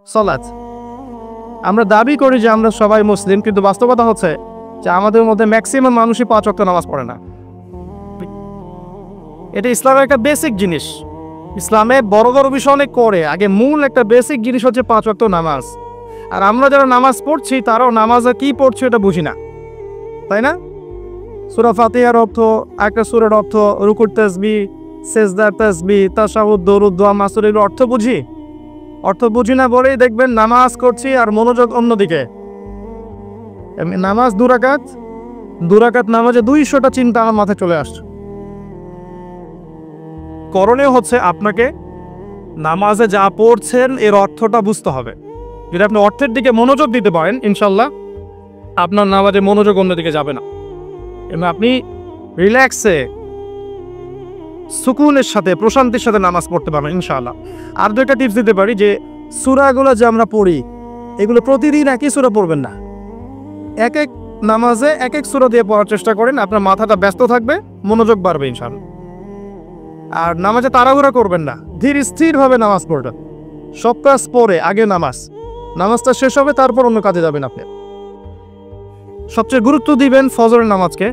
সালাত। আমরা দাবি করি যে আমরা সবাই মুসলিম, কিন্তু বাস্তবতা হচ্ছে যে আমাদের মধ্যে ম্যাক্সিমাম মানুষই 5 ওয়াক্ত নামাজ পড়ে না। এটা ইসলামের একটা বেসিক জিনিস। ইসলামে বড় বড় বিষয় অনেক করে, আগে মূল একটা বেসিক জিনিস হচ্ছে 5 ওয়াক্ত নামাজ। আর আমরা যারা নামাজ পড়ছি তারাও নামাজে কি পড়ছি এটা বুঝি না, তাই না? সূরা ফাতিহার অর্থ, একটা সূরার অর্থ, রুকুর তাসবিহ, সেজদার তাসবিহ, তাশাহুদ, দরুদ, দোয়া, মাসুর, এগুলো অর্থ বুঝি না বলেই দেখবেন নামাজ করছি আর মনোযোগ অন্যদিকে। নামাজ 2 রাকাত নামাজে 200টা চিন্তা আমার মাথায় চলে আসছে। করণীয় হচ্ছে আপনাকে নামাজে যা পড়ছেন এর অর্থটা বুঝতে হবে। যদি আপনি অর্থের দিকে মনোযোগ দিতে পারেন, ইনশাল্লাহ আপনার নামাজে মনোযোগ অন্যদিকে যাবে না এবং আপনি রিল্যাক্সে, সুকুনের সাথে, প্রশান্তির সাথে নামাজ পড়তে পারবেন ইনশাআল্লাহ। আর 2টা টিপস দিতে পারি যে সূরাগুলো যে আমরা পড়ি এগুলো প্রতিদিন একই সূরা পড়বেন না, এক এক নামাজে এক এক সূরা দিয়ে পড়ার চেষ্টা করেন। আপনার মাথাটা ব্যস্ত থাকবে, মনোযোগ বাড়বে ইনশাআল্লাহ। আর নামাজে তাড়াহুড়া করবেন না, ধীর স্থিরভাবে নামাজ পড়বেন। সব কাজ পরে আগে নামাজটা শেষ হবে, তারপর অন্য কাজে যাবেন আপনি। সবচেয়ে গুরুত্ব দিবেন ফজরের নামাজকে,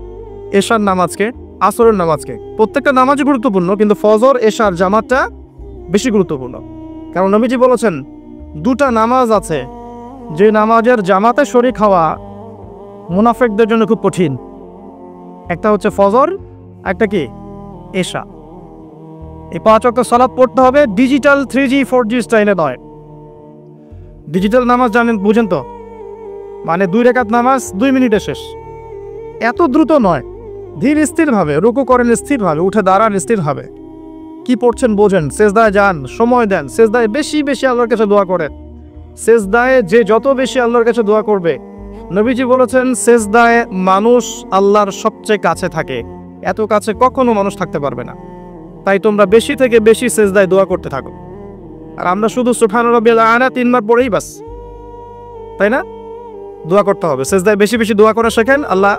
এশার নামাজকে, আসরের নামাজকে। প্রত্যেকটা নামাজই গুরুত্বপূর্ণ, কিন্তু ফজর এশার জামাতটা বেশি গুরুত্বপূর্ণ। কারণ নবীজি বলেছেন 2টা নামাজ আছে যে নামাজের জামাতে শরীক হওয়া মুনাফিকদের জন্য খুব কঠিন। একটা হচ্ছে ফজর, একটা কি এশা। এই 5 ওয়াক্ত সালাত পড়তে হবে ডিজিটাল 3G 4G স্টাইলে নয়। ডিজিটাল নামাজ জানেন, বুঝেন তো, মানে 2 রাকাত নামাজ 2 মিনিটে শেষ। এত দ্রুত নয়, ধীর স্থিরভাবে রুকু করেন, স্থিরভাবে উঠে দাঁড়ান, স্থিরভাবে কি পড়ছেন বোঝেন, সেজদায় যান, সময় দেন, সেজদায় বেশি বেশি আল্লাহর কাছে দোয়া করেন। সেজদায় যে যত বেশি আল্লাহর কাছে দোয়া করবে, নবীজি বলেছেন সেজদায় মানুষ আল্লাহর সবচেয়ে কাছে থাকে, এত কাছে কখনো মানুষ থাকতে পারবে না। তাই তোমরা বেশি থেকে বেশি সেজদায় দোয়া করতে থাকো। আর আমরা শুধু সুবহান রাব্বিয়াল আ'লা 3 বার পড়েই বাস, তাই না? দোয়া করতে হবে, সেজদায় বেশি বেশি দোয়া করা শেখেন, আল্লাহ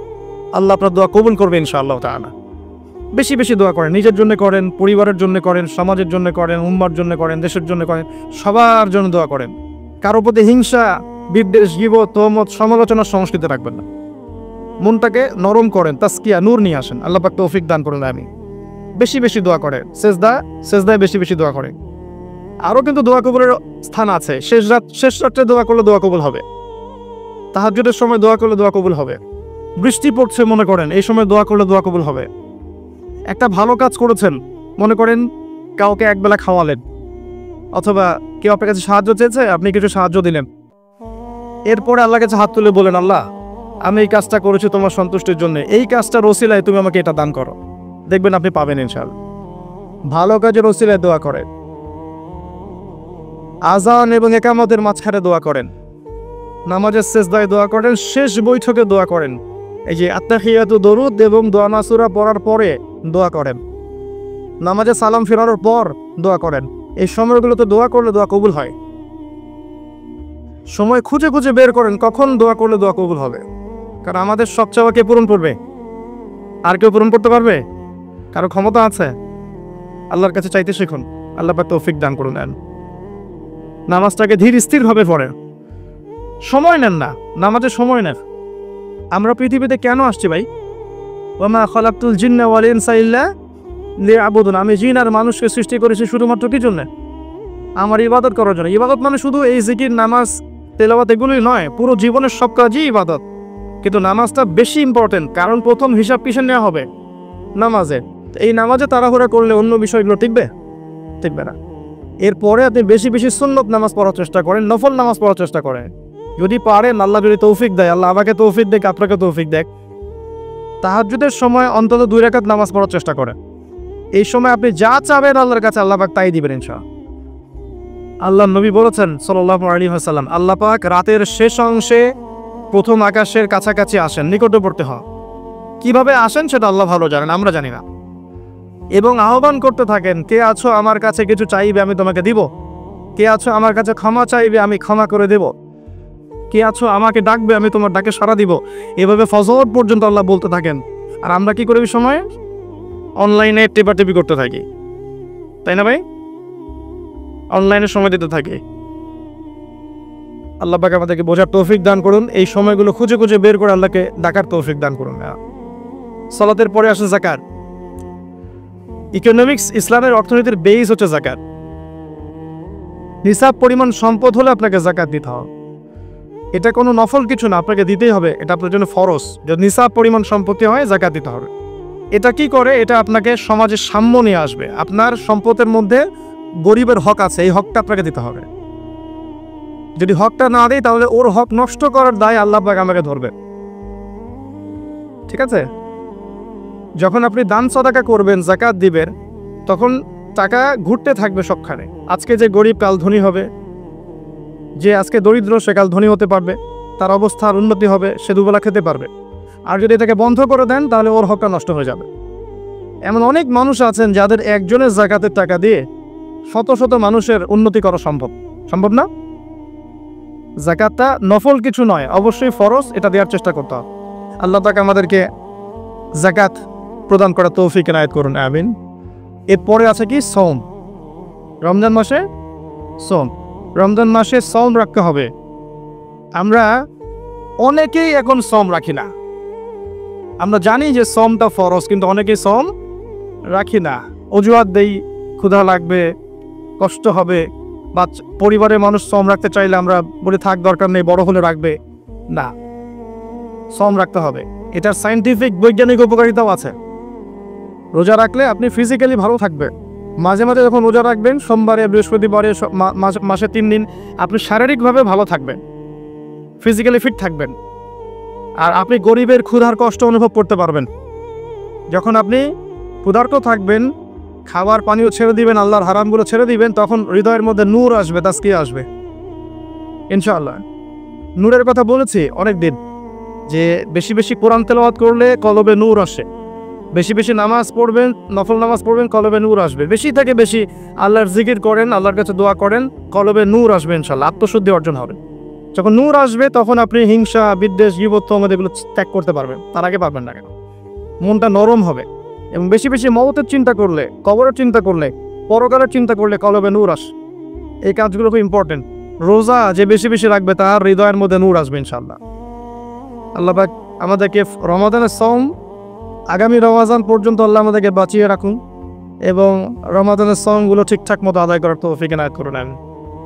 আপনার দোয়া কবুল করবে ইনশাআল্লাহ তাআলা। বেশি বেশি দোয়া করেন, নিজের জন্য করেন, পরিবারের জন্য করেন, সমাজের জন্য করেন, উম্মার জন্য করেন, দেশের জন্য করেন, সবার জন্য দোয়া করেন। কারো প্রতি হিংসা, বিদ্বেষ, গীবত, তহমত, সমালোচনার সংস্কৃতি রাখবেন না। মনটাকে নরম করেন, তাসকিয়া, নূর নিয়ে আসেন। আল্লাহ পাক তৌফিক দান করুন। আমি বেশি বেশি দোয়া করে, সেজদায় বেশি বেশি দোয়া করে। আরও কিন্তু দোয়া কবুলের স্থান আছে। শেষ রাত্রে দোয়া করলে দোয়া কবুল হবে, তাহাজ্জুদের সময় দোয়া করলে দোয়া কবুল হবে, বৃষ্টি পড়ছে মনে করেন এই সময় দোয়া করলে দোয়া কবুল হবে। একটা ভালো কাজ করেছেন, মনে করেন কাউকে একবেলা খাওয়ালেন, অথবা কেউ আপনার কাছে সাহায্য চেয়েছে, আপনি কিছু সাহায্য দিলেন, এরপরে আল্লাহর কাছে হাত তুলে বলেন, আল্লাহ আমি এই কাজটা করেছি তোমার সন্তুষ্টির জন্য, এই কাজটার ওসিলায় তুমি আমাকে এটা দান করো, দেখবেন আপনি পাবেন ইনশাআল্লাহ। ভালো কাজের ওসিলায় দোয়া করেন, আযান এবং ইকামতের মাঝখানে দোয়া করেন, নামাজের সেজদায় দোয়া করেন, শেষ বৈঠকে দোয়া করেন। এই যে আত্তাহিয়াতু, দরুদ এবং দোয়া মাসুরা পড়ার পরে দোয়া করেন, নামাজে সালাম ফেরানোর পর দোয়া করেন। এই সময়গুলোতে দোয়া করলে দোয়া কবুল হয়। সময় খুঁজে খুঁজে বের করেন কখন দোয়া করলে দোয়া কবুল হবে। কারণ আমাদের সব চাওয়া কে পূরণ করবে? আর কেউ পূরণ করতে পারবে? কারো ক্ষমতা আছে? আল্লাহর কাছে চাইতে শিখুন, আল্লাহ পাক তৌফিক দান করুন। নামাজটাকে ধীর স্থিরভাবে পড়েন, সময় নেন না, নামাজে সময় নেন। আমরা পৃথিবীতে কেন আসছি ভাই? ওয়া মা খালাকতুল জিন্না ওয়াল ইনসা ইল্লা লিয়াবুদুন। আমি জিন আর মানুষকে সৃষ্টি করেছি শুধুমাত্র কি জন্য? আমার ইবাদত করার জন্য। ইবাদত মানে শুধু এই জিকির, নামাজ, তেলাওয়াত এগুলোই নয়, পুরো জীবনের সব কাজই ইবাদত। কিন্তু নামাজটা বেশি ইম্পর্টেন্ট, কারণ প্রথম হিসাব কিসের নেওয়া হবে? নামাজে। এই নামাজে তাড়াহুড়া করলে অন্য বিষয়গুলো টিকবে না। এরপরে আপনি বেশি বেশি সুন্নত নামাজ পড়ার চেষ্টা করেন, নফল নামাজ পড়ার চেষ্টা করেন। যদি পারেন, আল্লাহ যদি তৌফিক দেয়, আল্লাহ আমাকে তৌফিক দেখ, আপনাকে তৌফিক দেখ, তাহাজ্জুদের সময় অন্তত 2 রাকাত নামাজ পড়ার চেষ্টা করেন। এই সময় আপনি যা চাবেন আল্লাহর কাছে আল্লাহ পাক তাই দিবেন ইনশাআল্লাহ। আল্লাহ নবী বলেছেন সাল্লাল্লাহু আলাইহি ওয়াসাল্লাম, আল্লাহ পাক রাতের শেষ অংশে প্রথম আকাশের কাছাকাছি আসেন, নিকটবর্তী হন। কিভাবে আসেন সেটা আল্লাহ ভালো জানেন, আমরা জানি না। এবং আহ্বান করতে থাকেন, কে আছো আমার কাছে কিছু চাইবে আমি তোমাকে দিব, কে আছো আমার কাছে ক্ষমা চাইবে আমি ক্ষমা করে দেব, কে আছো আমাকে ডাকবে আমি তোমার ডাকে সাড়া দিব। এভাবে ফজর পর্যন্ত আল্লাহ বলতে থাকেন। আর আমরা কি করি? সময় অনলাইনে টেপাটেপি করতে থাকি, তাই না ভাই? অনলাইনে সময় দিতে থাকি। আল্লাহ পাক আমাদেরকে বোঝার তৌফিক দান করুন, এই সময়গুলো খুঁজে খুঁজে বের করে আল্লাহকে ডাকার তৌফিক দান করুন। সালাতের পরে আসে যাকাত। ইকোনমিক্স, ইসলামের অর্থনীতির বেস হচ্ছে যাকাত। নিসাব পরিমাণ সম্পদ হলে আপনাকে যাকাত দিতে হবে। এটা কোনো নফল কিছু না, আপনাকে দিতেই হবে, এটা আপনার জন্য ফরজ। যদি নিসাব পরিমাণ সম্পত্তি হয় যাকাত দিতে হবে। এটা কি করে? এটা আপনাকে সমাজে সাম্য নিয়ে আসবে। আপনার সম্পদের মধ্যে গরিবের হক আছে, এই হকটা আপনাকে দিতে হবে। যদি হকটা না দেয় তাহলে ওর হক নষ্ট করার দায় আল্লাহ পাক আমাকে ধরবে। ঠিক আছে? যখন আপনি দান সদাকা করবেন, যাকাত দিবেন, তখন টাকা ঘুরতে থাকবে সবখানে। আজকে যে গরিব কাল ধনী হবে, যে আজকে দরিদ্র সে কাল ধনী হতে পারবে, তার অবস্থার উন্নতি হবে, সে দুবেলা খেতে পারবে। আর যদি এটাকে বন্ধ করে দেন তাহলে ওর হকটা নষ্ট হয়ে যাবে। এমন অনেক মানুষ আছেন যাদের একজনের যাকাতের টাকা দিয়ে শত শত মানুষের উন্নতি করা সম্ভব। সম্ভব না? যাকাতটা নফল কিছু নয়, অবশ্যই ফরজ, এটা দেওয়ার চেষ্টা করতে হবে। আল্লাহ তাআলা আমাদেরকে যাকাত প্রদান করার তৌফিক এনায়েত করুন, আমিন। এরপরে আছে কি? সওম। রমজান মাসে সওম। রমজান মাসে সওম রাখতে হবে। আমরা অনেকেই এখন সওম রাখি না। আমরা জানি যে সওমটা ফরজ, কিন্তু অনেকেই সওম রাখি না। অজুহাত দেই, ক্ষুধা লাগবে, কষ্ট হবে, বা পরিবারের মানুষ সওম রাখতে চাইলে আমরা বলি থাক, দরকার নেই, বড় হলে রাখবে। না, সওম রাখতে হবে। এটার সায়েন্টিফিক বৈজ্ঞানিক উপকারিতাও আছে। রোজা রাখলে আপনি ফিজিক্যালি ভালো থাকবে। মাঝে মাঝে যখন রোজা রাখবেন, সোমবারে, বৃহস্পতিবারে, মাসে 3 দিন, আপনি শারীরিকভাবে ভালো থাকবেন, ফিজিক্যালি ফিট থাকবেন। আর আপনি গরিবের ক্ষুধার কষ্ট অনুভব করতে পারবেন। যখন আপনি ক্ষুধার্ত থাকবেন, খাবার পানিও ছেড়ে দিবেন, আল্লাহর হারামগুলো ছেড়ে দিবেন, তখন হৃদয়ের মধ্যে নূর আসবে, তাসকিয়া আসবে ইনশাআল্লাহ। নূরের কথা বলেছি অনেক দিন, যে বেশি বেশি কোরআন তেলাওয়াত করলে কলবে নূর আসে। বেশি বেশি নামাজ পড়বেন, নফল নামাজ পড়বেন, কলবে নূর আসবে। বেশি থেকে বেশি আল্লাহর জিকির করেন, আল্লাহর কাছে দোয়া করেন, কলবে নূর আসবে ইনশাআল্লাহ, আত্মশুদ্ধি অর্জন হবে। যখন নূর আসবে তখন আপনি হিংসা, বিদ্বেষ, গীবত, তহমত এগুলো ত্যাগ করতে পারবেন। তার আগে পারবেন না কেন? মনটা নরম হবে। এবং বেশি বেশি মওতের চিন্তা করলে, কবরের চিন্তা করলে, পরকালের চিন্তা করলে কলবে নূর আসে। এই কাজগুলো খুব ইম্পর্টেন্ট। রোজা যে বেশি বেশি রাখবে তার হৃদয়ের মধ্যে নূর আসবে ইনশাআল্লাহ। আল্লাহ পাক আমাদেরকে রমাদানের সওম, আগামী রমাদান পর্যন্ত আল্লাহ আমাদেরকে বাঁচিয়ে রাখুন এবং রমাদানের সওমগুলো ঠিকঠাক মতো আদায় করার তৌফিক এনায়েত করুন।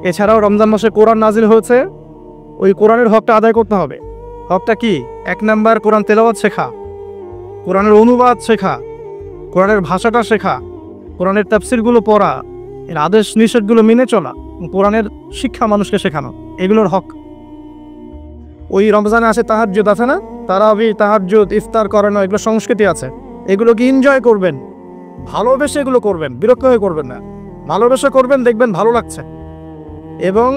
এছাড়াও রমজান মাসে কোরআন নাজিল হয়েছে, ওই কোরআনের হকটা আদায় করতে হবে। হকটা কি? 1 নাম্বার, কোরআন তেলাওয়াত শেখা, কোরআনের অনুবাদ শেখা, কোরআনের ভাষাটা শেখা, কোরআনের তাফসিরগুলো পড়া, এর আদেশ নিষেধগুলো মেনে চলা, কোরআনের শিক্ষা মানুষকে শেখানো, এগুলোর হক। ওই রমজানে আসে তাহাজ্জুদ, আছে না? তারাবি, তাহাজ্জুদ, ইফতার করানো, এগুলো সংস্কৃতি আছে। এগুলোকে এনজয় করবেন, ভালোবেসে এগুলো করবেন, বিরক্ত হয়ে করবেন না। ভালোবেসে করবেন, দেখবেন ভালো লাগছে। এবং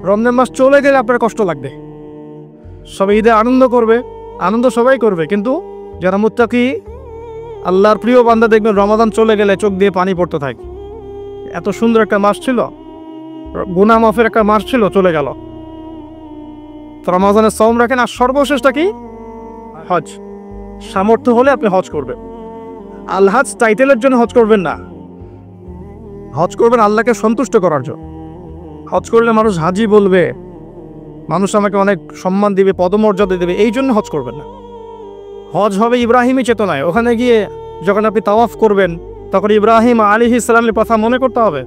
রমজান মাস চলে গেলে আপনার কষ্ট লাগবে। সবাই ঈদে আনন্দ করবে, আনন্দ সবাই করবে, কিন্তু যারা মুত্তাকি, আল্লাহর প্রিয় বান্দা, দেখবেন রমাদান চলে গেলে চোখ দিয়ে পানি পড়তে থাকে। এত সুন্দর একটা মাস ছিল, গুনাহ মাফের একটা মাস ছিল, চলে গেল। তো রমাদানের সওম রাখেন। আর সর্বশেষটা কি? হজ। সামর্থ্য হলে আপনি হজ করবেন। আল হজ টাইটেলের জন্য হজ করবেন না, হজ করবেন আল্লাহকে সন্তুষ্ট করার জন্য। হজ করলে মানুষ হাজি বলবে, মানুষ আমাকে অনেক সম্মান দিবে, পদমর্যাদা দেবে, এই জন্য হজ করবেন না। হজ হবে ইব্রাহিমী চেতনায়। ওখানে গিয়ে যখন আপনি তাওয়াফ করবেন, তখন ইব্রাহিম আলাইহিস সালামের কথা মনে করতে হবে।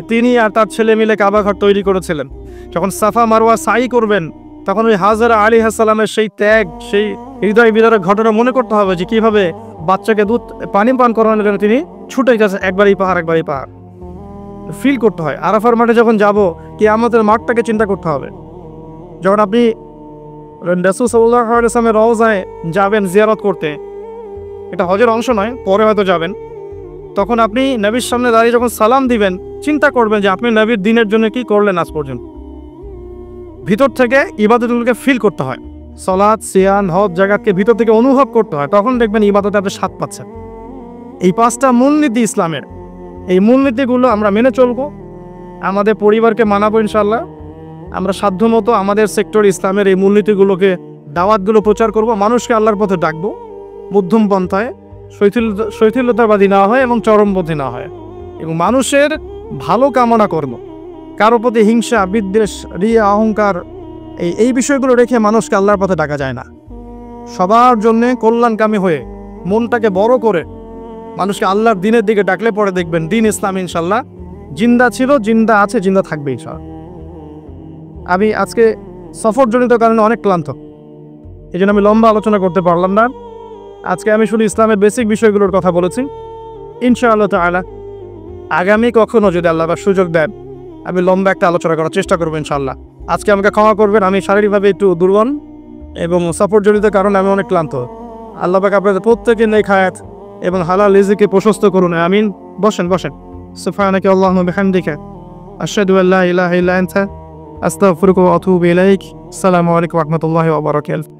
তিনি আর তার ছেলে মিলে কাবা ঘর তৈরি করেছিলেন। যখন সাফা মারওয়া সাই করবেন, তখন ওই হাজরা আলাইহিস সালামের সেই ত্যাগ, সেই হৃদয় বিদারক ঘটনা মনে করতে হবে, যে কিভাবে বাচ্চাকে দুধ পানি পান করানোর জন্য তিনি ছুটে গেছে, একবারই পাহাড় একবারই পাহাড়। ফিল করতে হয়। আরাফার মাঠে যখন যাব, কিয়ামতের মাঠটাকে চিন্তা করতে হবে। যখন আপনি রাসূল সাল্লাল্লাহু আলাইহি ওয়াসাল্লামের রওজায় যাবেন জিয়ারত করতে, এটা হজের অংশ নয়, পরে হয়তো যাবেন, তখন আপনি নবীর সামনে দাঁড়িয়ে যখন সালাম দিবেন, চিন্তা করবেন যে আপনি নবীর দিনের জন্য কি করলেন আজ পর্যন্ত। ভিতর থেকে ইবাদতগুলোকে ফিল করতে হয়। সালাত, সিয়াম, হজ, জাকাতকে ভিতর থেকে অনুভব করতে হয়, তখন দেখবেন ইবাদতে আপনি স্বাদ পাচ্ছেন। এই 5টা মূলনীতি ইসলামের, এই মূলনীতিগুলো আমরা মেনে চলবো, আমাদের পরিবারকে মানাবো ইনশাআল্লাহ। আমরা সাধ্যমতো আমাদের সেক্টর ইসলামের এই মূলনীতিগুলোকে, দাওয়াতগুলো প্রচার করব, মানুষকে আল্লাহর পথে ডাকবো, মধ্যম পন্থায়, শৈথিল্যতাবাদী না হয় এবং চরমপন্থী না হয়, এবং মানুষের ভালো কামনা করব। কারো প্রতি হিংসা, বিদ্বেষ, রিয়া, অহংকার এই বিষয়গুলো রেখে মানুষকে আল্লাহর পথে ডাকা যায় না। সবার জন্যে কল্যাণকামী হয়ে মনটাকে বড় করে মানুষকে আল্লাহর দিনের দিকে ডাকলে পরে দেখবেন দিন ইসলাম ইনশাল্লাহ জিন্দা ছিল, জিন্দা আছে, জিন্দা থাকবে ইনশাল্লাহ। আমি আজকে সফরজনিত কারণে অনেক ক্লান্ত, এই জন্য আমি লম্বা আলোচনা করতে পারলাম না। আজকে আমি শুধু ইসলামের বেসিক বিষয়গুলোর কথা বলেছি। ইনশাআল্লাহ তাআলা আগামী কখনো যদি আল্লাহ সুযোগ দেন আমি লম্বা একটা আলোচনা করার চেষ্টা করবো ইনশাআল্লাহ। আজকে আমাকে ক্ষমা করবেন, আমি শারীরিকভাবে একটু দুর্বল এবং সফরজনিত কারণে আমি অনেক ক্লান্ত। আল্লাহ পাক আপনাদের প্রত্যেকে নেক হায়াত এবং হালাল রিজিকে প্রশস্ত করুন, আমিন। বসেন বসেন। সুবহানাকা আল্লাহুম্মা বিহামদিকা আশহাদু আল্লা ইলাহা ইল্লা আনতা আস্তাগফিরুকা ওয়া আতুবু ইলাইক। আসসালামু আলাইকুম ওয়া রাহমাতুল্লাহি ওয়া বারাকাতুহু।